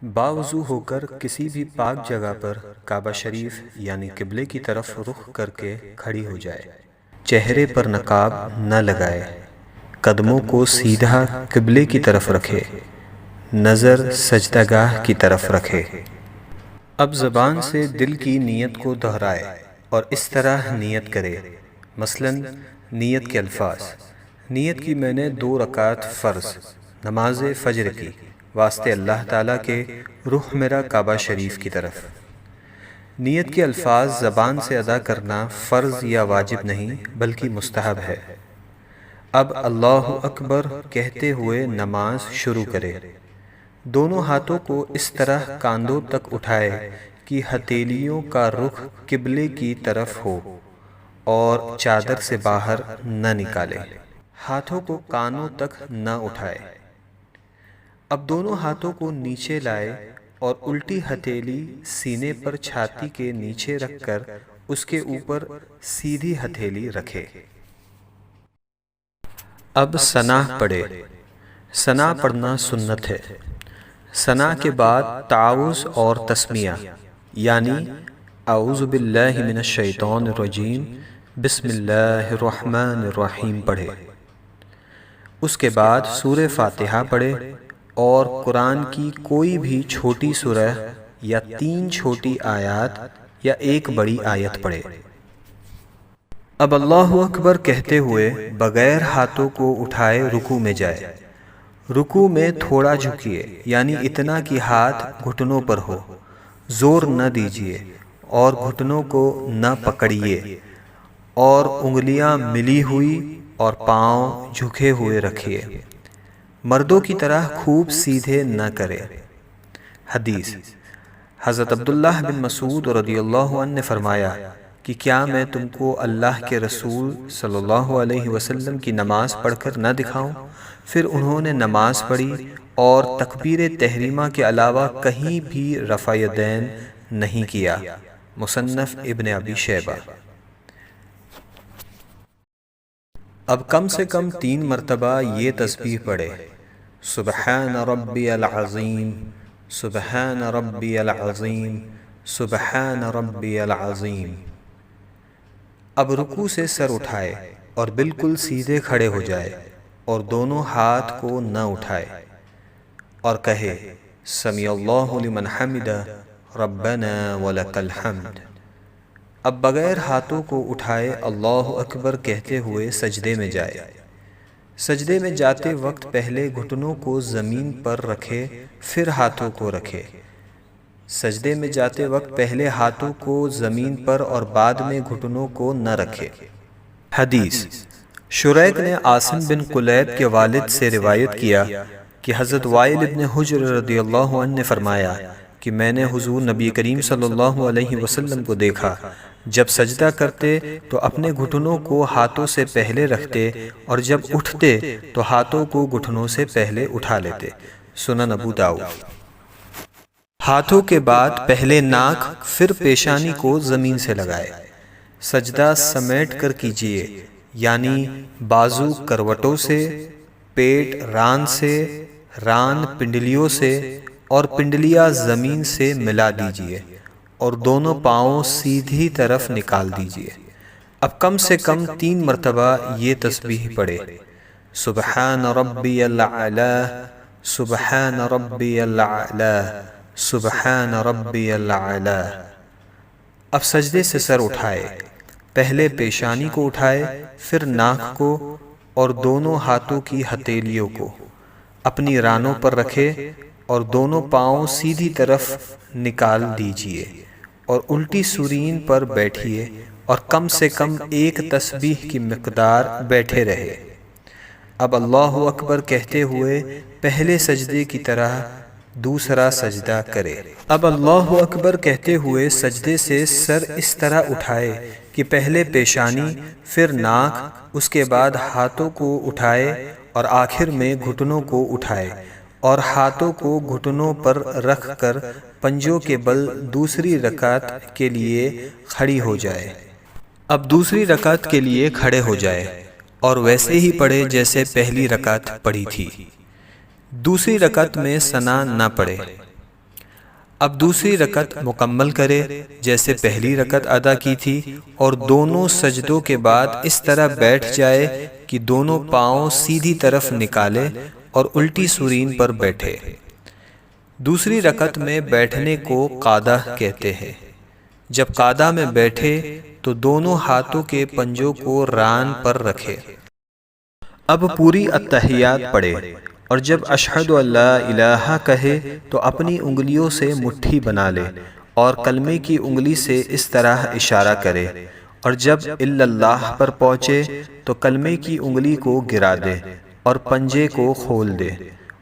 باوضو ہو کر کسی بھی پاک جگہ پر کعبہ شریف یعنی قبلے کی طرف رخ کر کے کھڑی ہو جائے، چہرے پر نقاب نہ لگائے، قدموں کو سیدھا قبلے کی طرف رکھے، نظر سجدہ گاہ کی طرف رکھے۔ اب زبان سے دل کی نیت کو دہرائے اور اس طرح نیت کرے، مثلا نیت کے الفاظ: نیت کی میں نے 2 رکعت فرض نماز فجر کی واسطے اللہ تعالیٰ کے رخ میرا کعبہ شریف کی طرف۔ نیت کے الفاظ زبان سے ادا کرنا فرض یا واجب نہیں بلکہ مستحب ہے۔ اب اللہ اکبر کہتے ہوئے نماز شروع کرے۔ دونوں ہاتھوں کو اس طرح کاندھوں تک اٹھائے کہ ہتھیلیوں کا رخ قبلے کی طرف ہو اور چادر سے باہر نہ نکالے۔ ہاتھوں کو کانوں تک نہ اٹھائے۔ اب دونوں ہاتھوں کو نیچے لائے اور الٹی ہتھیلی سینے پر چھاتی کے نیچے رکھ کر اس کے اوپر سیدھی ہتھیلی رکھے۔ اب ثنا پڑھے۔ ثنا پڑھنا سنت ہے۔ ثنا کے بعد تعوذ اور تسمیہ یعنی اعوذ باللہ من الشیطان الرجیم بسم اللہ الرحمن الرحیم پڑھے۔ اس کے بعد سورہ فاتحہ پڑھے اور قرآن کی کوئی بھی چھوٹی سورہ یا 3 چھوٹی آیات یا 1 بڑی آیت پڑھے۔ اب اللہ اکبر کہتے ہوئے بغیر ہاتھوں کو اٹھائے رکوع میں جائے۔ رکوع میں تھوڑا جھکیے یعنی اتنا کہ ہاتھ گھٹنوں پر ہو، زور نہ دیجیے اور گھٹنوں کو نہ پکڑیے، اور انگلیاں ملی ہوئی اور پاؤں جھکے ہوئے رکھیے۔ مردوں کی طرح خوب سیدھے نہ کرے۔ حدیث: حضرت عبداللہ بن مسعود رضی اللہ عنہ نے فرمایا کہ کیا میں تم کو اللہ کے رسول صلی اللہ علیہ وسلم کی نماز پڑھ کر نہ دکھاؤں؟ پھر انہوں نے نماز پڑھی اور تکبیر تحریمہ کے علاوہ کہیں بھی رفع یدین نہیں کیا۔ مصنف ابن ابی شیبہ۔ اب کم سے کم 3 مرتبہ یہ تسبیح پڑھے: سبحان ربی العظیم، سبحان ربی العظیم، سبحان ربی العظیم۔ اب رکوع سے سر اٹھائے اور بالکل سیدھے کھڑے ہو جائے اور دونوں ہاتھ کو نہ اٹھائے اور کہے سمیع اللہ لمن حمدہ ربنا ولک الحمد۔ اب بغیر ہاتھوں کو اٹھائے اللہ اکبر کہتے ہوئے سجدے میں جائے۔ سجدے میں جاتے وقت پہلے گھٹنوں کو زمین پر رکھے پھر ہاتھوں کو رکھے۔ سجدے میں جاتے وقت پہلے ہاتھوں کو زمین پر اور بعد میں گھٹنوں کو نہ رکھے۔ حدیث: شریک نے عاصم بن قلیب کے والد سے روایت کیا کہ حضرت وائل ابن حجر رضی اللہ عنہ نے فرمایا کہ میں نے حضور نبی کریم صلی اللہ علیہ وسلم کو دیکھا، جب سجدہ کرتے تو اپنے گھٹنوں کو ہاتھوں سے پہلے رکھتے اور جب اٹھتے تو ہاتھوں کو گھٹنوں سے پہلے اٹھا لیتے۔ سنن ابو داؤد۔ ہاتھوں کے بعد پہلے ناک پھر پیشانی کو زمین سے لگائے۔ سجدہ سمیٹ کر کیجیے یعنی بازو کروٹوں سے، پیٹ ران سے، ران پنڈلیوں سے اور پنڈلیاں زمین سے ملا دیجیے اور دونوں پاؤں سیدھی طرف نکال دیجیے۔ اب کم سے کم 3 مرتبہ یہ تسبیح پڑھے: سبحان ربی الاعلی، سبحان ربی الاعلی، سبحان ربی الاعلی۔ اب سجدے سے سر اٹھائے، پہلے پیشانی کو اٹھائے، پھر ناک کو اور دونوں ہاتھوں کی ہتھیلیوں کو اپنی رانوں پر رکھے اور دونوں پاؤں سیدھی طرف نکال دیجیے اور الٹی سورین پر بیٹھیے اور کم سے کم 1 تسبیح کی مقدار بیٹھے رہے۔ اب اللہ اکبر کہتے ہوئے پہلے سجدے کی طرح دوسرا سجدہ کرے۔ اب اللہ اکبر کہتے ہوئے سجدے سے سر اس طرح اٹھائے کہ پہلے پیشانی، پھر ناک، اس کے بعد ہاتھوں کو اٹھائے اور آخر میں گھٹنوں کو اٹھائے اور ہاتھوں کو گھٹنوں پر رکھ کر پنجوں کے بل دوسری رکعت کے لیے کھڑی ہو جائے۔ اب دوسری رکعت کے لیے کھڑے ہو جائے اور ویسے ہی پڑھے جیسے پہلی رکعت پڑھی تھی۔ دوسری رکعت میں ثنا نہ پڑھے۔ اب دوسری رکعت مکمل کرے جیسے پہلی رکعت ادا کی تھی، اور دونوں سجدوں کے بعد اس طرح بیٹھ جائے کہ دونوں پاؤں سیدھی طرف نکالے اور الٹی سورین پر بیٹھے۔ دوسری رکعت میں بیٹھنے کو قعدہ کہتے ہیں۔ جب قعدہ میں بیٹھے تو دونوں ہاتھوں کے پنجوں کو ران پر رکھے۔ اب پوری التحیات پڑھے، اور جب اشہد ان لا الہ کہے تو اپنی انگلیوں سے مٹھی بنا لے اور کلمے کی انگلی سے اس طرح اشارہ کرے، اور جب الا اللہ پر پہنچے تو کلمے کی انگلی کو گرا دے اور پنجے کو کھول دے،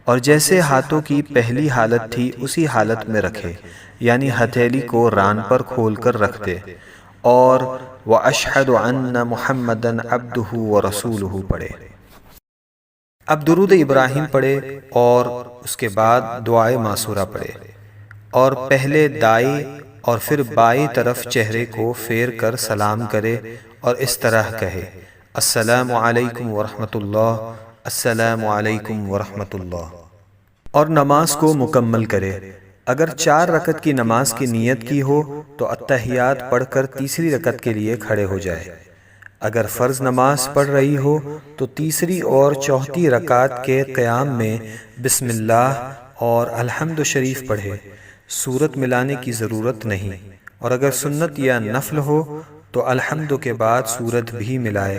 اور جیسے ہاتھوں کی پہلی حالت تھی اسی حالت میں رکھے، یعنی ہتھیلی کو ران پر کھول کر رکھ دے، اور وَأَشْهَدُ أَنَّ مُحَمَّدًا عَبْدُهُ وَرَسُولُهُ پڑھے۔ اب درود ابراہیم پڑھے اور اس کے بعد دعائے معصورہ پڑھے، اور پہلے دائیں اور پھر بائیں طرف چہرے کو پھیر کر سلام کرے اور اس طرح کہے: السلام علیکم ورحمۃ اللہ، السلام علیکم ورحمۃ اللہ، اور نماز کو مکمل کرے۔ اگر 4 رکعت کی نماز کی نیت کی ہو تو التحیات پڑھ کر تیسری رکعت کے لیے کھڑے ہو جائے۔ اگر فرض نماز پڑھ رہی ہو تو تیسری اور چوتھی رکعت کے قیام میں بسم اللہ اور الحمد شریف پڑھے، سورت ملانے کی ضرورت نہیں، اور اگر سنت یا نفل ہو تو الحمد کے بعد سورت بھی ملائے۔